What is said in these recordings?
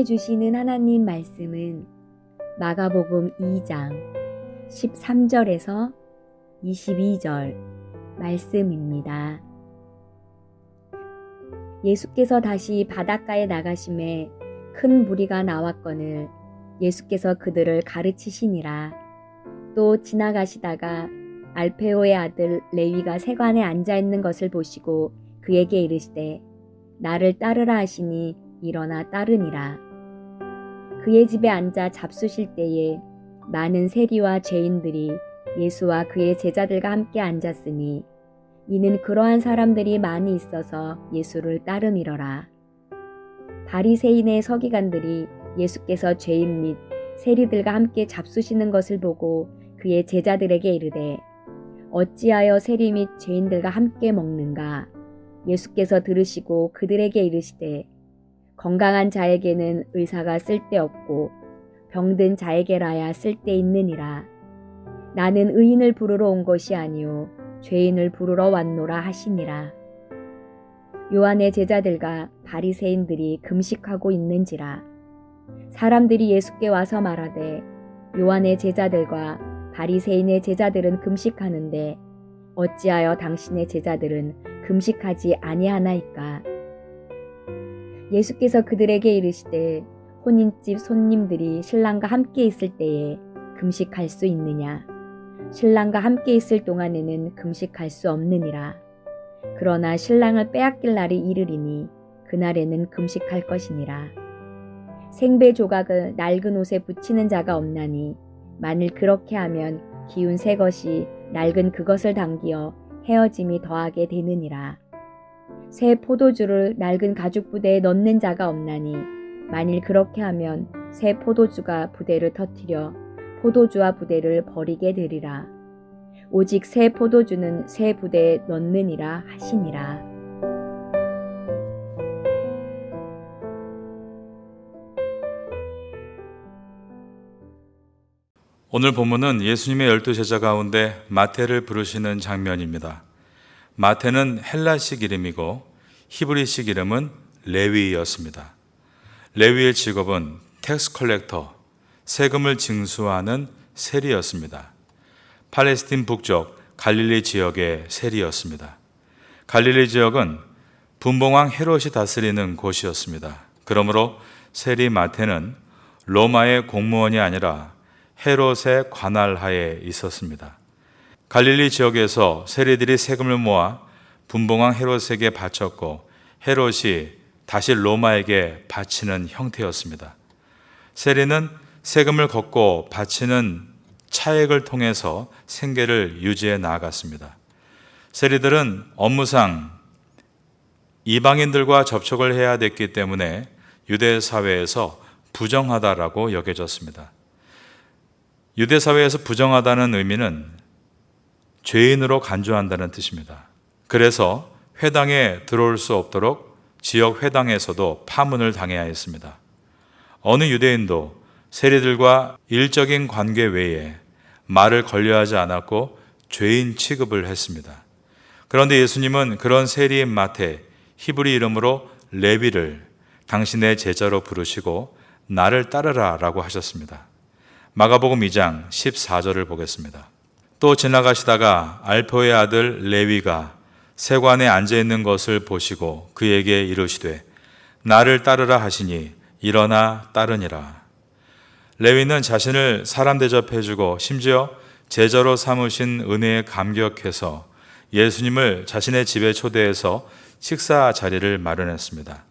주시는 하나님 말씀은 마가복음 2장 13절에서 22절 말씀입니다. 예수께서 다시 바닷가에 나가심에 큰 무리가 나왔거늘 예수께서 그들을 가르치시니라. 또 지나가시다가 알페오의 아들 레위가 세관에 앉아있는 것을 보시고 그에게 이르시되 나를 따르라 하시니 일어나 따르니라. 그의 집에 앉아 잡수실 때에 많은 세리와 죄인들이 예수와 그의 제자들과 함께 앉았으니 이는 그러한 사람들이 많이 있어서 예수를 따름이러라. 바리새인의 서기관들이 예수께서 죄인 및 세리들과 함께 잡수시는 것을 보고 그의 제자들에게 이르되 어찌하여 세리 및 죄인들과 함께 먹는가? 예수께서 들으시고 그들에게 이르시되 건강한 자에게는 의사가 쓸데없고 병든 자에게라야 쓸데있느니라. 나는 의인을 부르러 온 것이 아니요 죄인을 부르러 왔노라 하시니라. 요한의 제자들과 바리새인들이 금식하고 있는지라. 사람들이 예수께 와서 말하되 요한의 제자들과 바리새인의 제자들은 금식하는데 어찌하여 당신의 제자들은 금식하지 아니하나이까? 예수께서 그들에게 이르시되 혼인집 손님들이 신랑과 함께 있을 때에 금식할 수 있느냐? 신랑과 함께 있을 동안에는 금식할 수 없느니라. 그러나 신랑을 빼앗길 날이 이르리니 그날에는 금식할 것이니라. 생배 조각을 낡은 옷에 붙이는 자가 없나니 만일 그렇게 하면 기운 새 것이 낡은 그것을 당기어 헤어짐이 더하게 되느니라. 새 포도주를 낡은 가죽 부대에 넣는 자가 없나니 만일 그렇게 하면 새 포도주가 부대를 터뜨려 포도주와 부대를 버리게 되리라. 오직 새 포도주는 새 부대에 넣느니라 하시니라. 오늘 본문은 예수님의 12제자 가운데 마태를 부르시는 장면입니다. 마태는 헬라식 이름이고 히브리식 이름은 레위였습니다. 레위의 직업은 텍스 컬렉터, 세금을 징수하는 세리였습니다. 팔레스틴 북쪽 갈릴리 지역의 세리였습니다. 갈릴리 지역은 분봉왕 헤롯이 다스리는 곳이었습니다. 그러므로 세리 마태는 로마의 공무원이 아니라 헤롯의 관할하에 있었습니다. 갈릴리 지역에서 세리들이 세금을 모아 분봉왕 헤롯에게 바쳤고 헤롯이 다시 로마에게 바치는 형태였습니다. 세리는 세금을 걷고 바치는 차액을 통해서 생계를 유지해 나아갔습니다. 세리들은 업무상 이방인들과 접촉을 해야 됐기 때문에 유대 사회에서 부정하다라고 여겨졌습니다. 유대 사회에서 부정하다는 의미는 죄인으로 간주한다는 뜻입니다. 그래서 회당에 들어올 수 없도록 지역 회당에서도 파문을 당해야 했습니다. 어느 유대인도 세리들과 일적인 관계 외에 말을 걸려하지 않았고 죄인 취급을 했습니다. 그런데 예수님은 그런 세리인 마태, 히브리 이름으로 레위를 당신의 제자로 부르시고 나를 따르라 라고 하셨습니다. 마가복음 2장 14절을 보겠습니다. 또 지나가시다가 알페오의 아들 레위가 세관에 앉아있는 것을 보시고 그에게 이르시되 나를 따르라 하시니 일어나 따르니라. 레위는 자신을 사람 대접해주고 심지어 제자로 삼으신 은혜에 감격해서 예수님을 자신의 집에 초대해서 식사 자리를 마련했습니다.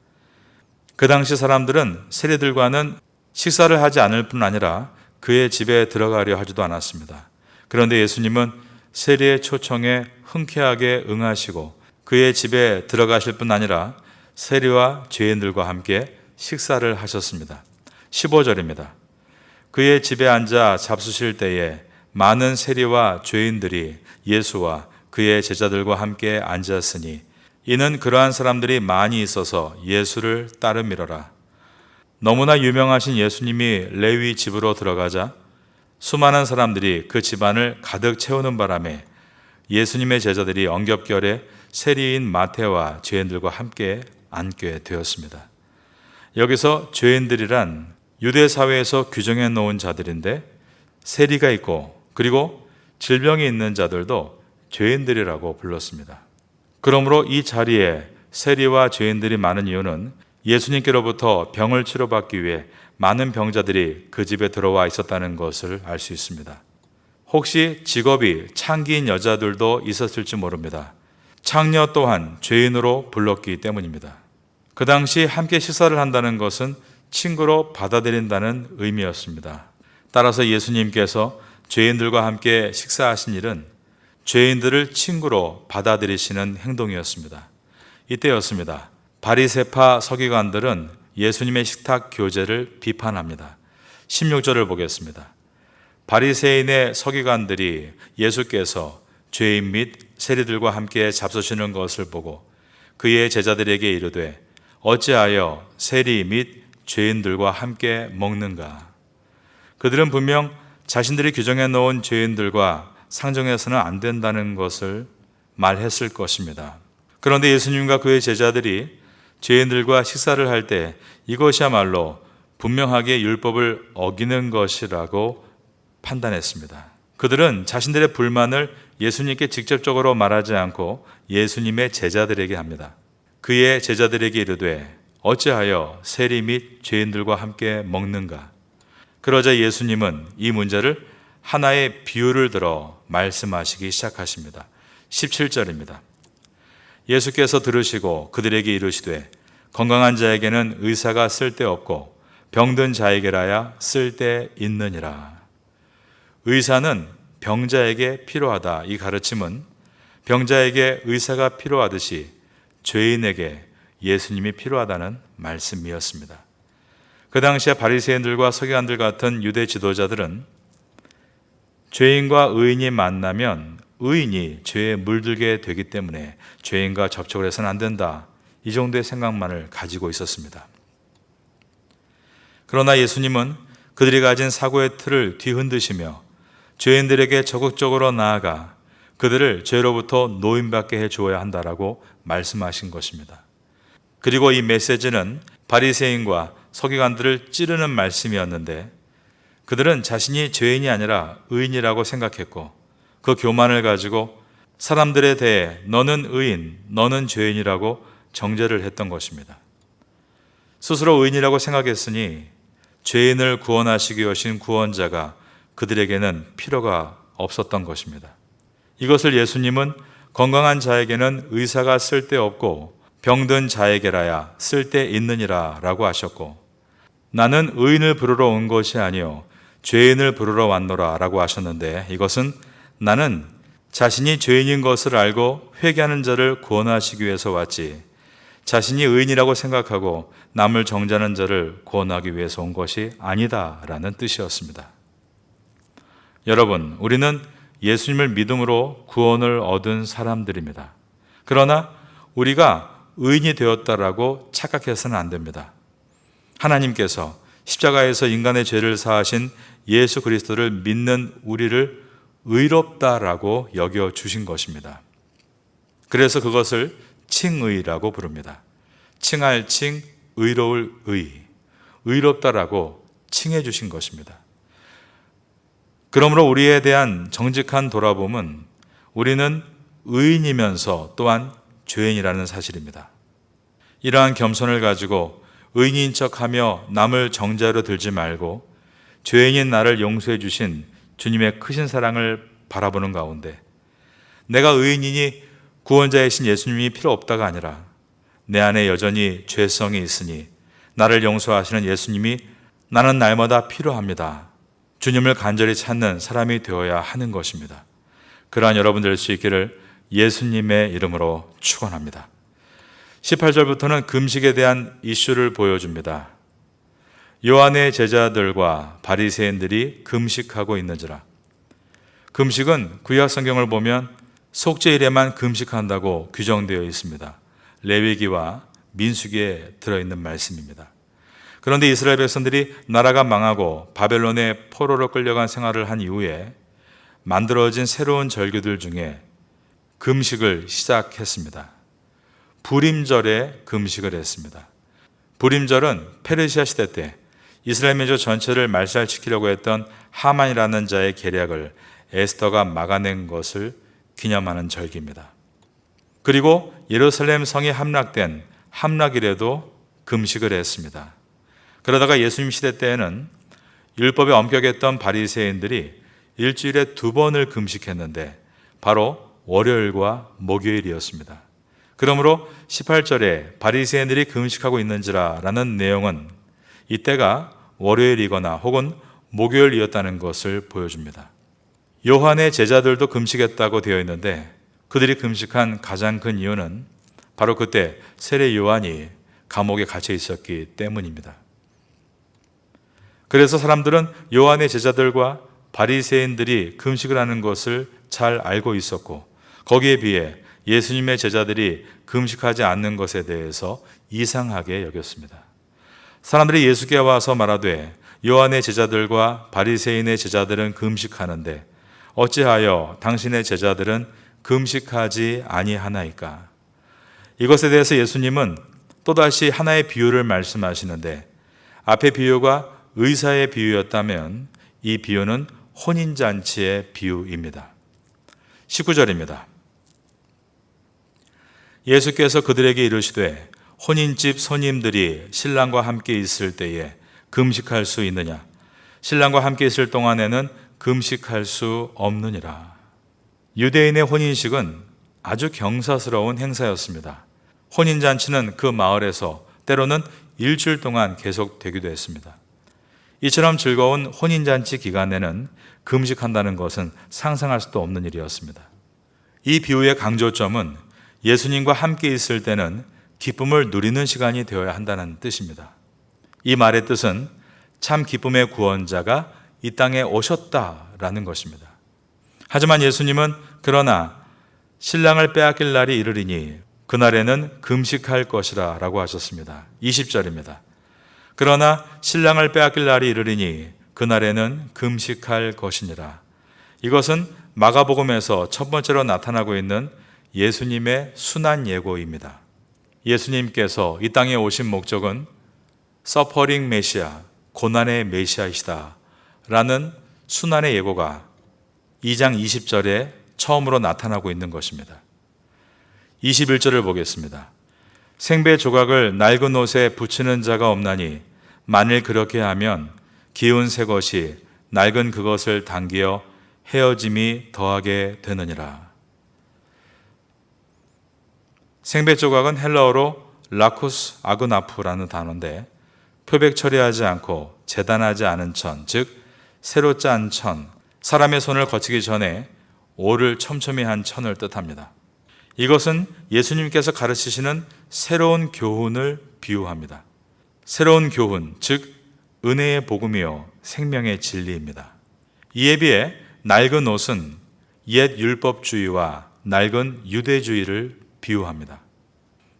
그 당시 사람들은 세리들과는 식사를 하지 않을 뿐 아니라 그의 집에 들어가려 하지도 않았습니다. 그런데 예수님은 세리의 초청에 흔쾌하게 응하시고 그의 집에 들어가실 뿐 아니라 세리와 죄인들과 함께 식사를 하셨습니다. 15절입니다. 그의 집에 앉아 잡수실 때에 많은 세리와 죄인들이 예수와 그의 제자들과 함께 앉았으니 이는 그러한 사람들이 많이 있어서 예수를 따름이러라. 너무나 유명하신 예수님이 레위 집으로 들어가자 수많은 사람들이 그 집안을 가득 채우는 바람에 예수님의 제자들이 엉겹결에 세리인 마태와 죄인들과 함께 앉게 되었습니다. 여기서 죄인들이란 유대 사회에서 규정해 놓은 자들인데 세리가 있고 그리고 질병이 있는 자들도 죄인들이라고 불렀습니다. 그러므로 이 자리에 세리와 죄인들이 많은 이유는 예수님께로부터 병을 치료받기 위해 많은 병자들이 그 집에 들어와 있었다는 것을 알 수 있습니다. 혹시 직업이 창기인 여자들도 있었을지 모릅니다. 창녀 또한 죄인으로 불렀기 때문입니다. 그 당시 함께 식사를 한다는 것은 친구로 받아들인다는 의미였습니다. 따라서 예수님께서 죄인들과 함께 식사하신 일은 죄인들을 친구로 받아들이시는 행동이었습니다. 이때였습니다. 바리새파 서기관들은 예수님의 식탁 교제를 비판합니다. 16절을 보겠습니다. 바리새인의 서기관들이 예수께서 죄인 및 세리들과 함께 잡수시는 것을 보고 그의 제자들에게 이르되 어찌하여 세리 및 죄인들과 함께 먹는가? 그들은 분명 자신들이 규정해 놓은 죄인들과 상정해서는 안 된다는 것을 말했을 것입니다. 그런데 예수님과 그의 제자들이 죄인들과 식사를 할 때 이것이야말로 분명하게 율법을 어기는 것이라고 판단했습니다. 그들은 자신들의 불만을 예수님께 직접적으로 말하지 않고 예수님의 제자들에게 합니다. 그의 제자들에게 이르되 어찌하여 세리 및 죄인들과 함께 먹는가? 그러자 예수님은 이 문제를 하나의 비유를 들어 말씀하시기 시작하십니다. 17절입니다. 예수께서 들으시고 그들에게 이르시되 건강한 자에게는 의사가 쓸데없고 병든 자에게라야 쓸데있느니라. 의사는 병자에게 필요하다. 이 가르침은 병자에게 의사가 필요하듯이 죄인에게 예수님이 필요하다는 말씀이었습니다. 그 당시에 바리새인들과 서기관들 같은 유대 지도자들은 죄인과 의인이 만나면 의인이 죄에 물들게 되기 때문에 죄인과 접촉을 해서는 안 된다. 이 정도의 생각만을 가지고 있었습니다. 그러나 예수님은 그들이 가진 사고의 틀을 뒤흔드시며 죄인들에게 적극적으로 나아가 그들을 죄로부터 노임받게 해주어야 한다라고 말씀하신 것입니다. 그리고 이 메시지는 바리새인과 서기관들을 찌르는 말씀이었는데 그들은 자신이 죄인이 아니라 의인이라고 생각했고 그 교만을 가지고 사람들에 대해 너는 의인, 너는 죄인이라고 정죄를 했던 것입니다. 스스로 의인이라고 생각했으니 죄인을 구원하시기 오신 구원자가 그들에게는 필요가 없었던 것입니다. 이것을 예수님은 건강한 자에게는 의사가 쓸데없고 병든 자에게라야 쓸데있느니라 라고 하셨고 나는 의인을 부르러 온 것이 아니요 죄인을 부르러 왔노라 라고 하셨는데 이것은 나는 자신이 죄인인 것을 알고 회개하는 자를 구원하시기 위해서 왔지 자신이 의인이라고 생각하고 남을 정죄하는 자를 구원하기 위해서 온 것이 아니다 라는 뜻이었습니다. 여러분, 우리는 예수님을 믿음으로 구원을 얻은 사람들입니다. 그러나 우리가 의인이 되었다라고 착각해서는 안 됩니다. 하나님께서 십자가에서 인간의 죄를 사하신 예수 그리스도를 믿는 우리를 의롭다라고 여겨주신 것입니다. 그래서 그것을 칭의라고 부릅니다. 칭할 칭, 의로울 의, 의롭다라고 칭해 주신 것입니다. 그러므로 우리에 대한 정직한 돌아봄은 우리는 의인이면서 또한 죄인이라는 사실입니다. 이러한 겸손을 가지고 의인인 척하며 남을 정죄하려 들지 말고 죄인인 나를 용서해 주신 주님의 크신 사랑을 바라보는 가운데 내가 의인이니 구원자이신 예수님이 필요 없다가 아니라 내 안에 여전히 죄성이 있으니 나를 용서하시는 예수님이 나는 날마다 필요합니다. 주님을 간절히 찾는 사람이 되어야 하는 것입니다. 그러한 여러분 될 수 있기를 예수님의 이름으로 축원합니다. 18절부터는 금식에 대한 이슈를 보여줍니다. 요한의 제자들과 바리새인들이 금식하고 있는지라. 금식은 구약 성경을 보면 속죄일에만 금식한다고 규정되어 있습니다. 레위기와 민수기에 들어있는 말씀입니다. 그런데 이스라엘 백성들이 나라가 망하고 바벨론의 포로로 끌려간 생활을 한 이후에 만들어진 새로운 절기들 중에 금식을 시작했습니다. 불임절에 금식을 했습니다. 불임절은 페르시아 시대 때 이스라엘 민족 전체를 말살시키려고 했던 하만이라는 자의 계략을 에스더가 막아낸 것을 기념하는 절기입니다. 그리고 예루살렘 성이 함락된 함락일에도 금식을 했습니다. 그러다가 예수님 시대 때에는 율법에 엄격했던 바리새인들이 일주일에 2번을 금식했는데 바로 월요일과 목요일이었습니다. 그러므로 18절에 바리새인들이 금식하고 있는지라 라는 내용은 이때가 월요일이거나 혹은 목요일이었다는 것을 보여줍니다. 요한의 제자들도 금식했다고 되어 있는데 그들이 금식한 가장 큰 이유는 바로 그때 세례 요한이 감옥에 갇혀 있었기 때문입니다. 그래서 사람들은 요한의 제자들과 바리새인들이 금식을 하는 것을 잘 알고 있었고 거기에 비해 예수님의 제자들이 금식하지 않는 것에 대해서 이상하게 여겼습니다. 사람들이 예수께 와서 말하되 요한의 제자들과 바리새인의 제자들은 금식하는데 어찌하여 당신의 제자들은 금식하지 아니하나이까? 이것에 대해서 예수님은 또다시 하나의 비유를 말씀하시는데 앞의 비유가 의사의 비유였다면 이 비유는 혼인잔치의 비유입니다. 19절입니다. 예수께서 그들에게 이르시되 혼인집 손님들이 신랑과 함께 있을 때에 금식할 수 있느냐? 신랑과 함께 있을 동안에는 금식할 수 없느니라. 유대인의 혼인식은 아주 경사스러운 행사였습니다. 혼인잔치는 그 마을에서 때로는 일주일 동안 계속되기도 했습니다. 이처럼 즐거운 혼인잔치 기간에는 금식한다는 것은 상상할 수도 없는 일이었습니다. 이 비유의 강조점은 예수님과 함께 있을 때는 기쁨을 누리는 시간이 되어야 한다는 뜻입니다. 이 말의 뜻은 참 기쁨의 구원자가 이 땅에 오셨다라는 것입니다. 하지만 예수님은 그러나 신랑을 빼앗길 날이 이르리니 그날에는 금식할 것이라 라고 하셨습니다. 20절입니다. 그러나 신랑을 빼앗길 날이 이르리니 그날에는 금식할 것이니라. 이것은 마가복음에서 첫 번째로 나타나고 있는 예수님의 순환 예고입니다. 예수님께서 이 땅에 오신 목적은 서퍼링 메시아, 고난의 메시아이시다 라는 순환의 예고가 2장 20절에 처음으로 나타나고 있는 것입니다. 21절을 보겠습니다. 생배 조각을 낡은 옷에 붙이는 자가 없나니 만일 그렇게 하면 기운 새 것이 낡은 그것을 당기어 헤어짐이 더하게 되느니라. 생배 조각은 헬라어로 라쿠스 아그나프라는 단어인데 표백 처리하지 않고 재단하지 않은 천, 즉 새로 짠 천, 사람의 손을 거치기 전에 오를 촘촘히 한 천을 뜻합니다. 이것은 예수님께서 가르치시는 새로운 교훈을 비유합니다. 새로운 교훈, 즉 은혜의 복음이요 생명의 진리입니다. 이에 비해 낡은 옷은 옛 율법주의와 낡은 유대주의를 비유합니다.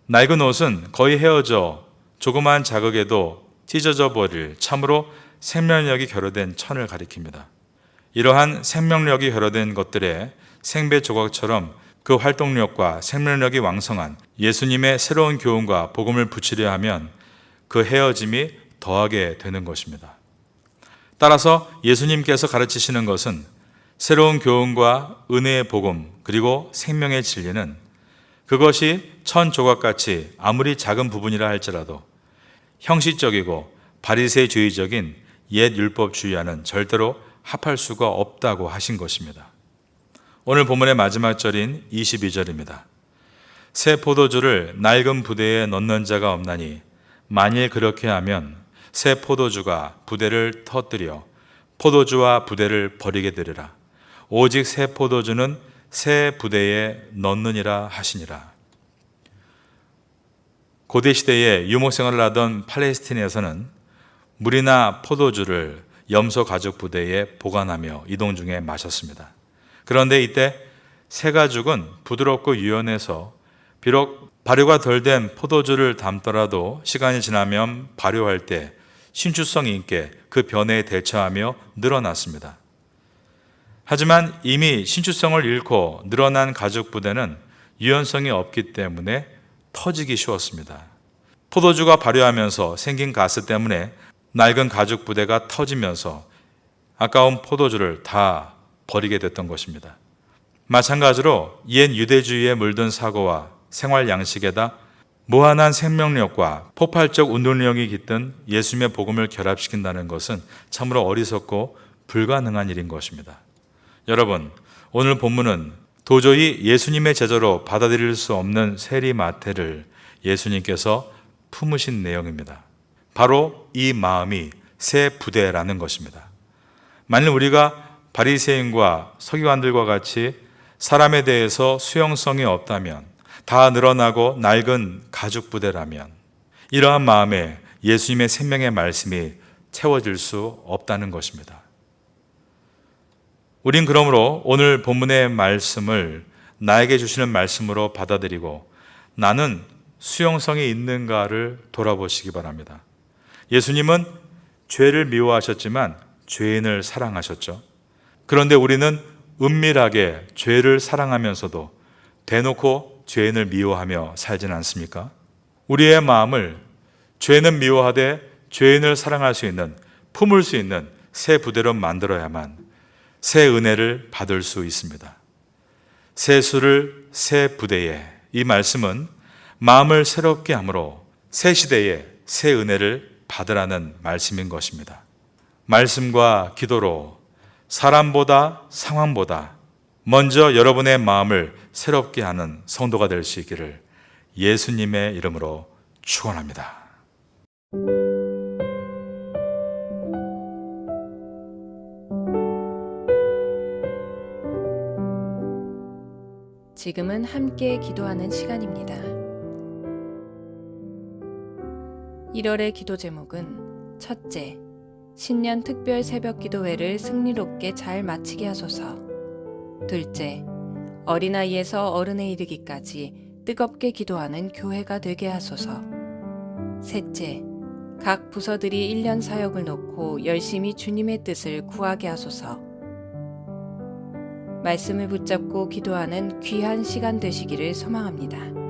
낡은 옷은 거의 헤어져 조그마한 자극에도 찢어져 버릴 참으로 생명력이 결여된 천을 가리킵니다. 이러한 생명력이 결여된 것들의 생배 조각처럼 그 활동력과 생명력이 왕성한 예수님의 새로운 교훈과 복음을 붙이려 하면 그 헤어짐이 더하게 되는 것입니다. 따라서 예수님께서 가르치시는 것은 새로운 교훈과 은혜의 복음 그리고 생명의 진리는 그것이 천 조각같이 아무리 작은 부분이라 할지라도 형식적이고 바리새주의적인 옛 율법주의와는 절대로 합할 수가 없다고 하신 것입니다. 오늘 본문의 마지막 절인 22절입니다. 새 포도주를 낡은 부대에 넣는 자가 없나니 만일 그렇게 하면 새 포도주가 부대를 터뜨려 포도주와 부대를 버리게 되리라. 오직 새 포도주는 새 부대에 넣느니라 하시니라. 고대 시대에 유목생활을 하던 팔레스틴에서는 물이나 포도주를 염소 가죽 부대에 보관하며 이동 중에 마셨습니다. 그런데 이때 새 가죽은 부드럽고 유연해서 비록 발효가 덜 된 포도주를 담더라도 시간이 지나면 발효할 때 신축성이 있게 그 변해에 대처하며 늘어났습니다. 하지만 이미 신축성을 잃고 늘어난 가죽 부대는 유연성이 없기 때문에 터지기 쉬웠습니다. 포도주가 발효하면서 생긴 가스 때문에 낡은 가죽 부대가 터지면서 아까운 포도주를 다 버리게 됐던 것입니다. 마찬가지로 옛 유대주의에 물든 사고와 생활 양식에다 무한한 생명력과 폭발적 운동력이 깃든 예수님의 복음을 결합시킨다는 것은 참으로 어리석고 불가능한 일인 것입니다. 여러분, 오늘 본문은 도저히 예수님의 제자로 받아들일 수 없는 세리마태를 예수님께서 품으신 내용입니다. 바로 이 마음이 새 부대라는 것입니다. 만일 우리가 바리새인과 서기관들과 같이 사람에 대해서 수용성이 없다면, 다 늘어나고 낡은 가죽 부대라면 이러한 마음에 예수님의 생명의 말씀이 채워질 수 없다는 것입니다. 우린 그러므로 오늘 본문의 말씀을 나에게 주시는 말씀으로 받아들이고 나는 수용성이 있는가를 돌아보시기 바랍니다. 예수님은 죄를 미워하셨지만 죄인을 사랑하셨죠. 그런데 우리는 은밀하게 죄를 사랑하면서도 대놓고 죄인을 미워하며 살진 않습니까? 우리의 마음을 죄는 미워하되 죄인을 사랑할 수 있는, 품을 수 있는 새 부대로 만들어야만 새 은혜를 받을 수 있습니다. 새 수를 새 부대에, 이 말씀은 마음을 새롭게 함으로 새 시대에 새 은혜를 받으라는 말씀인 것입니다. 말씀과 기도로 사람보다 상황보다 먼저 여러분의 마음을 새롭게 하는 성도가 될 수 있기를 예수님의 이름으로 축원합니다. 지금은 함께 기도하는 시간입니다. 1월의 기도 제목은 첫째, 신년 특별 새벽 기도회를 승리롭게 잘 마치게 하소서. 둘째, 어린아이에서 어른에 이르기까지 뜨겁게 기도하는 교회가 되게 하소서. 셋째, 각 부서들이 1년 사역을 놓고 열심히 주님의 뜻을 구하게 하소서. 말씀을 붙잡고 기도하는 귀한 시간 되시기를 소망합니다.